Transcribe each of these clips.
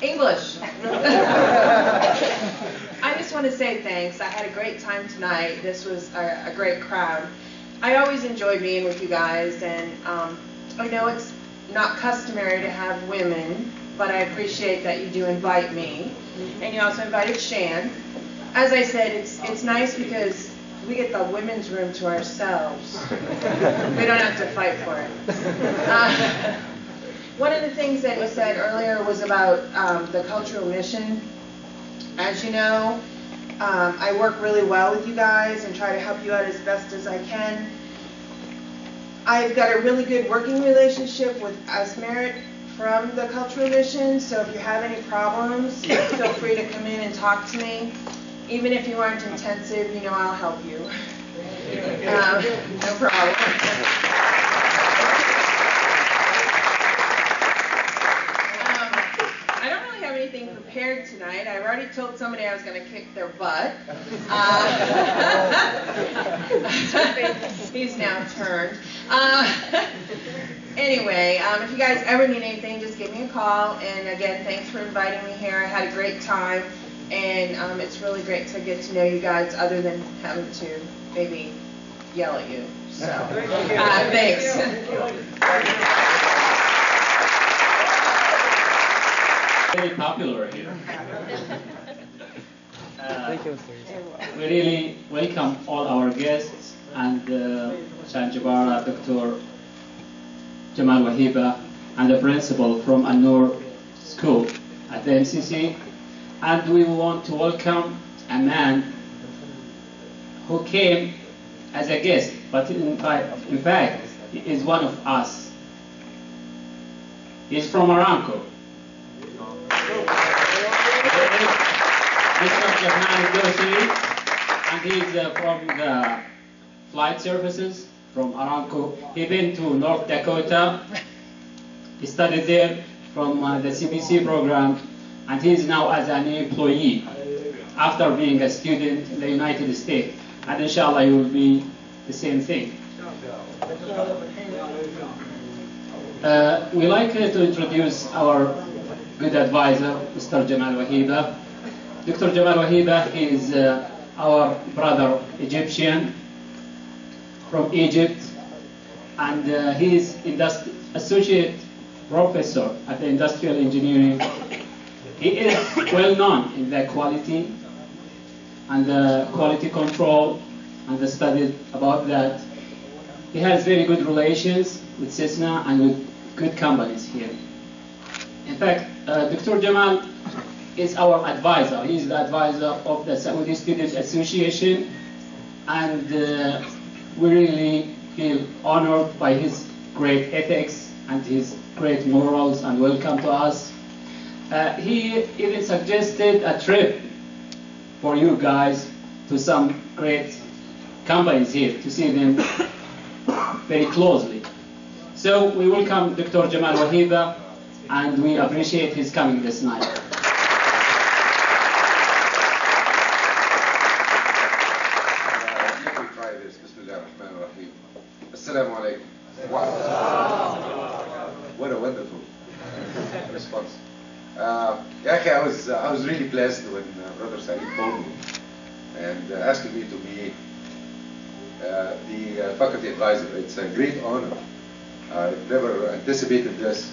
English. I just want to say thanks. I had a great time tonight. This was a great crowd. I always enjoy being with you guys, and I know it's not customary to have women, but I appreciate that you do invite me. And you also invited Shan. As I said, it's nice because we get the women's room to ourselves. We don't have to fight for it. One of the things that you said earlier was about the cultural mission. As you know, I work really well with you guys and try to help you out as best as I can. I've got a really good working relationship with Asmerit from the cultural mission, so if you have any problems, feel free to come in and talk to me. Even if you aren't intensive, you know I'll help you. No problem. I don't really have anything prepared tonight. I already told somebody I was going to kick their butt. He's now turned. Anyway, if you guys ever need anything, just give me a call. And again, thanks for inviting me here. I had a great time. And it's really great to get to know you guys other than having to maybe yell at you. So, thanks. Very popular here. We really welcome all our guests and Shan Jabara, Dr. Jamal Wahiba, and the principal from An-Noor School at the MCC. And we want to welcome a man who came as a guest, but in fact, he is one of us. He's from Aramco. Mr. Jamal Doshi, and he's from the flight services from Aramco. He been to North Dakota. He studied there from the CBC program. And he is now as an employee after being a student in the United States. And inshallah, you will be the same thing. We like to introduce our good advisor, Mr. Jamal Wahiba. Dr. Jamal Wahiba is our brother Egyptian from Egypt, and he is associate professor at the Industrial Engineering. He is well known in the quality and the quality control and the study about that. He has very good relations with Cessna and with good companies here. In fact, Dr. Jamal is our advisor. He is the advisor of the Saudi Student Association, and we really feel honored by his great ethics and his great morals and welcome to us. He even suggested a trip for you guys to some great companies here to see them very closely. So we welcome Dr. Jamal Wahiba, and we appreciate his coming this night. Let me try this. Bismillah ar-Rahman ar-Rahim. Assalamu alaikum. Wow. What a wonderful response. I was really blessed when Brother Saeed called me and asked me to be the faculty advisor. It's a great honor. I never anticipated this.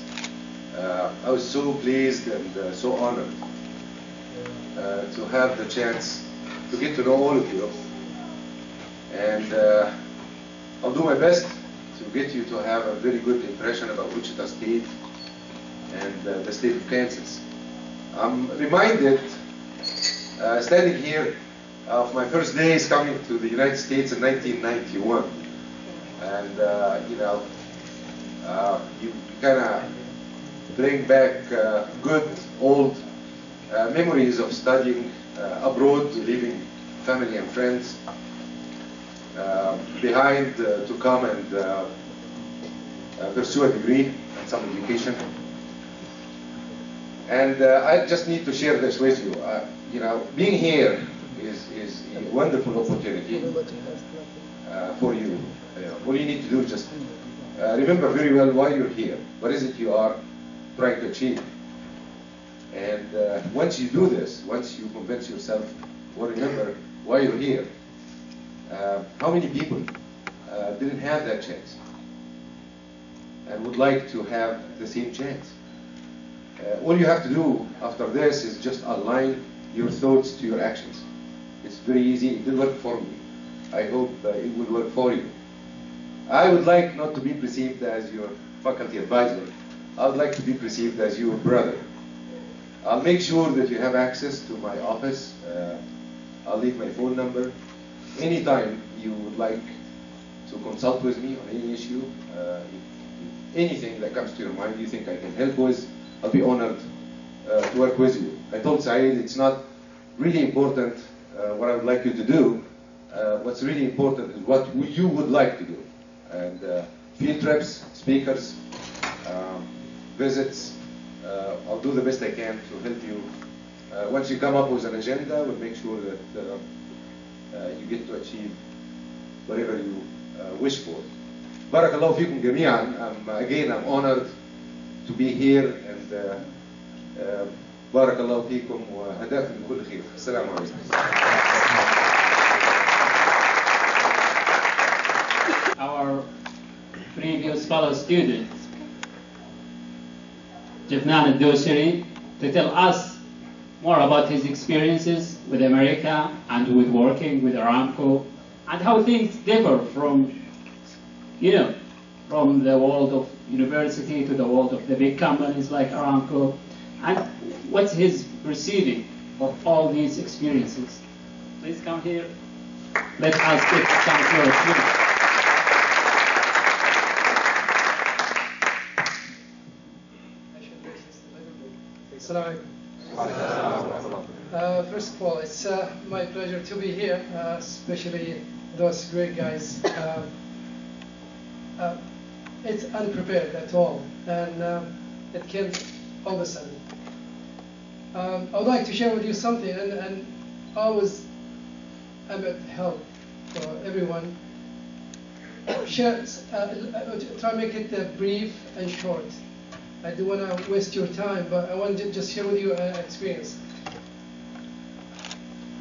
I was so pleased and so honored to have the chance to get to know all of you. And I'll do my best to get you to have a very good impression about Wichita State and the state of Kansas. I'm reminded, standing here, of my first days coming to the United States in 1991. And, you kind of bring back good, old memories of studying abroad, leaving family and friends behind to come and pursue a degree and some education. And I just need to share this with you. Being here is a wonderful opportunity for you. All you need to do is just remember very well why you're here. What is it you are trying to achieve? And once you do this, once you convince yourself or remember why you're here, how many people didn't have that chance and would like to have the same chance? All you have to do after this is just align your thoughts to your actions. It's very easy. It did work for me. I hope it will work for you. I would like not to be perceived as your faculty advisor. I would like to be perceived as your brother. I'll make sure that you have access to my office. I'll leave my phone number. Anytime you would like to consult with me on any issue, anything that comes to your mind you think I can help with, I'll be honored to work with you. I told Saeed it's not really important what I would like you to do. What's really important is what you would like to do. And field trips, speakers, visits, I'll do the best I can to help you. Once you come up with an agenda, we'll make sure that you get to achieve whatever you wish for. بارك الله فيكم جميعا. Again, I'm honored to be here, and بارك الله فيكم وهداكم بكل خير. السلام عليكم. Our previous fellow student, Jafnan al-Dosiri, to tell us more about his experiences with America and with working with Aramco, and how things differ from, from the world of university to the world of the big companies like Aramco, and what's his perceiving of all these experiences. Please come here. Let us give some applause. First of all, it's my pleasure to be here, especially those great guys. It's unprepared at all, and it came all of a sudden. I would like to share with you something, and always I'm at help for everyone. Try to make it brief and short. I don't want to waste your time, but I want to just share with you an experience.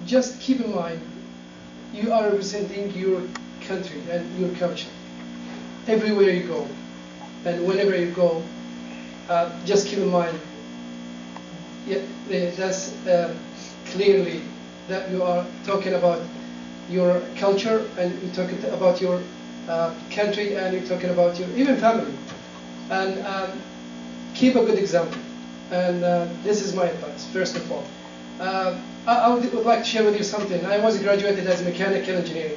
Just keep in mind, you are representing your country and your culture. Everywhere you go, and whenever you go, just keep in mind, that's clearly that you are talking about your culture, and you're talking about your country, and you're talking about your even family. And keep a good example, and this is my advice. First of all, I would like to share with you something. I was graduated as a mechanical engineer,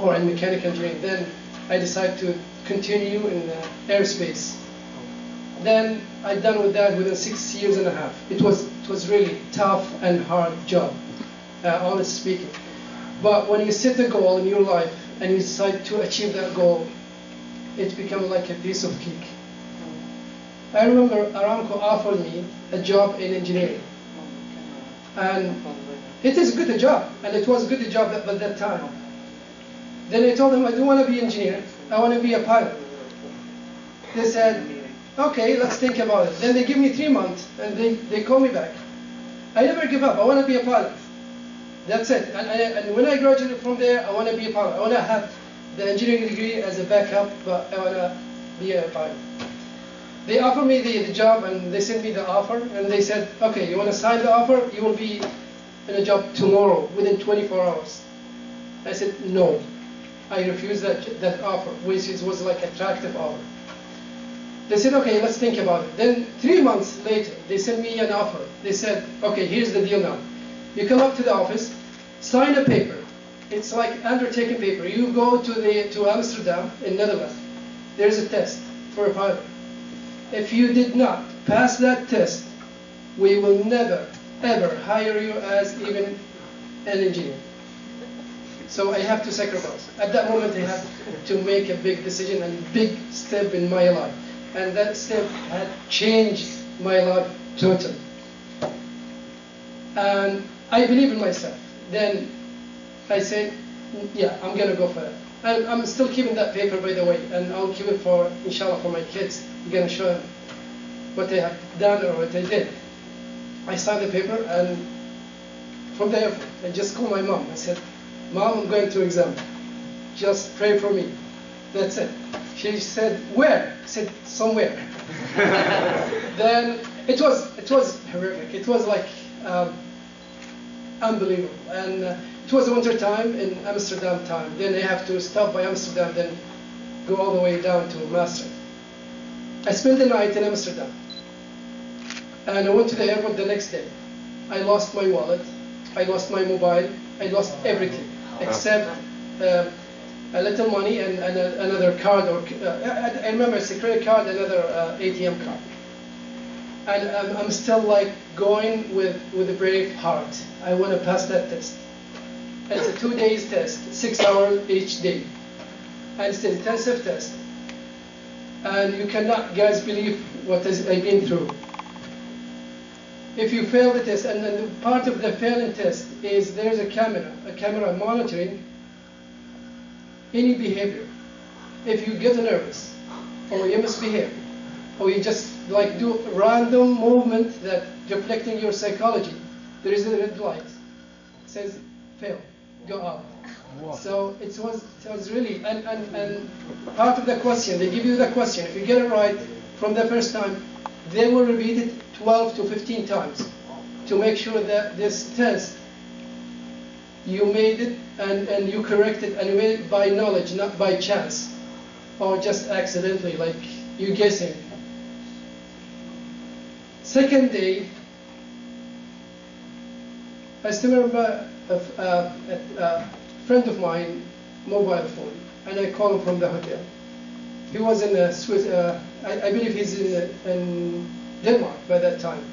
or in mechanical engineering. Then I decided to continue in aerospace. Then I done with that within 6 years and a half. It was really tough and hard job, honestly speaking. But when you set a goal in your life and you decide to achieve that goal, it becomes like a piece of cake. I remember Aramco offered me a job in engineering. And it is a good job, and it was a good job at that time. Then I told them, I don't want to be an engineer, I want to be a pilot. They said, okay, let's think about it. Then they give me 3 months, and they call me back. I never give up, I want to be a pilot. That's it. And when I graduated from there, I want to be a pilot. I want to have the engineering degree as a backup, but I want to be a pilot. They offered me the job, and they sent me the offer, and they said, okay, you want to sign the offer? You will be in a job tomorrow, within 24 hours. I said, no. I refused that offer, which was like an attractive offer. They said, okay, let's think about it. Then 3 months later, they sent me an offer. They said, okay, here's the deal now. You come up to the office, sign a paper. It's like undertaking paper. You go to Amsterdam in Netherlands. There's a test for a pilot. If you did not pass that test, we will never, ever hire you as even an engineer. So I have to sacrifice. At that moment, I had to make a big decision and big step in my life. And that step had changed my life totally. And I believe in myself. Then I said, yeah, I'm going to go for that. And I'm still keeping that paper, by the way, and I'll keep it for, inshallah, for my kids. I'm going to show them what they have done or what they did. I signed the paper, and from there, I just called my mom. I said, Mom, I'm going to exam. Just pray for me. That's it. She said, where? I said, somewhere. Then it was horrific. It was like unbelievable. And it was winter time in Amsterdam time. Then I have to stop by Amsterdam, then go all the way down to Maastricht. I spent the night in Amsterdam. And I went to the airport the next day. I lost my wallet. I lost my mobile. I lost everything except a little money and another card. Or I remember it's a credit card, another ATM card. And I'm still like going with a brave heart. I want to pass that test. And it's a 2 days test, 6 hours each day. And it's an intensive test. And you cannot, guys, believe what I've been through. If you fail the test, and then part of the failing test is there's a camera monitoring any behavior. If you get nervous, or you misbehave, or you just like do a random movement that reflecting your psychology, there is a red light. It says fail, go out. Wow. So it was really, and part of the question, they give you the question. If you get it right from the first time, they will repeat it 12 to 15 times to make sure that this test, you made it and you corrected, and you made it by knowledge, not by chance, or just accidentally, like you guessing. Second day, I still remember a friend of mine, mobile phone, and I called him from the hotel. He was in Swiss, I believe he's in Denmark by that time.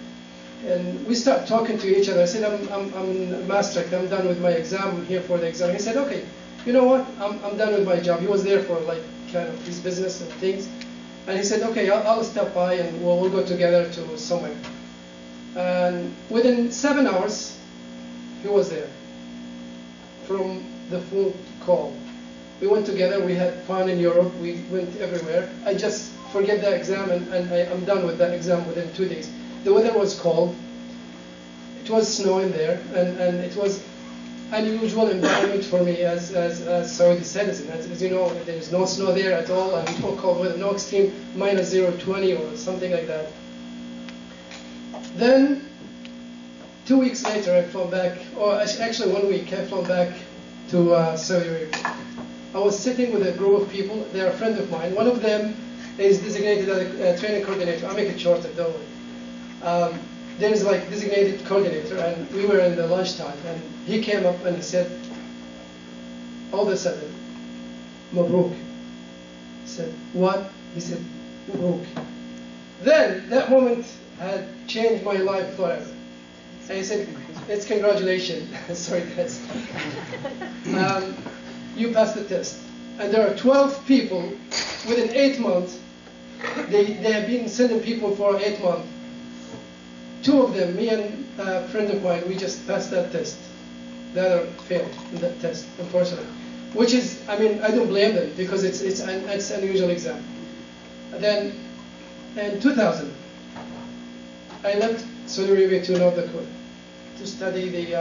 And we started talking to each other. I said, I'm in Maastricht, I'm done with my exam, I'm here for the exam. He said, okay, you know what, I'm done with my job. He was there for like kind of his business and things. And he said, okay, I'll stop by and we'll go together to somewhere. And within 7 hours, he was there from the phone call. We went together, we had fun in Europe, we went everywhere. I just forget the exam and I'm done with that exam within 2 days. The weather was cold, it was snowing there, and it was unusual environment for me as Saudi citizen. As you know, there's no snow there at all, and no cold weather, no extreme minus 020 or something like that. Then 2 weeks later I flew back, or actually 1 week, I flew back to Saudi Arabia. I was sitting with a group of people, they're a friend of mine. One of them is designated as a training coordinator. I'll make it shorter, don't worry. There's like designated coordinator, and we were in the lunchtime, and he came up and he said, all of a sudden, Mabruk. I said, what? He said, Mabruk. Then, that moment had changed my life forever. And he said, it's congratulations. Sorry, guys. You passed the test. And there are 12 people within 8 months. They have been sending people for 8 months. 2 of them, me and a friend of mine, we just passed that test. The other failed in that test, unfortunately. Which is, I mean, I don't blame them because it's an unusual exam. Then, in 2000, I left Saudi Arabia to North Dakota to study the